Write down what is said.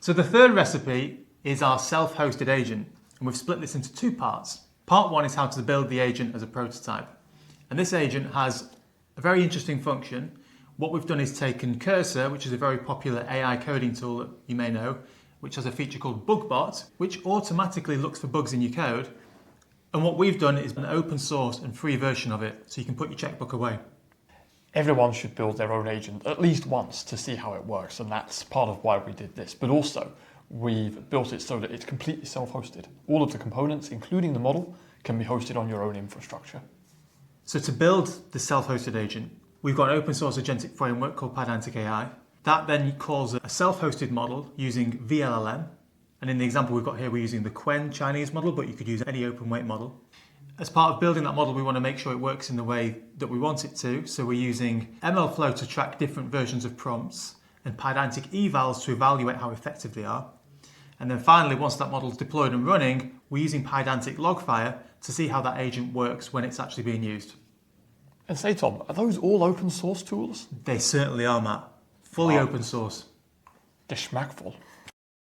So the third recipe is our self-hosted agent, and we've split this into two parts. Part one is how to build the agent as a prototype. And this agent has a very interesting function. What we've done is taken Cursor, which is a very popular AI coding tool that you may know, which has a feature called BugBot, which automatically looks for bugs in your code. And what we've done is an open source and free version of it, so you can put your checkbook away. Everyone should build their own agent at least once to see how it works, and that's part of why we did this. But also, we've built it so that it's completely self-hosted. All of the components, including the model, can be hosted on your own infrastructure. So to build the self-hosted agent, we've got an open source agentic framework called PydanticAI. That then calls a self-hosted model using vLLM. And in the example we've got here, we're using the Qwen Chinese model, but you could use any open weight model. As part of building that model, we want to make sure it works in the way that we want it to. So we're using MLflow to track different versions of prompts and Pydantic Evals to evaluate how effective they are. And then finally, once that model is deployed and running, we're using Pydantic Logfire to see how that agent works when it's actually being used. And say, Tom, are those all open source tools? They certainly are, Matt. Fully open sourse. Geschmackvoll.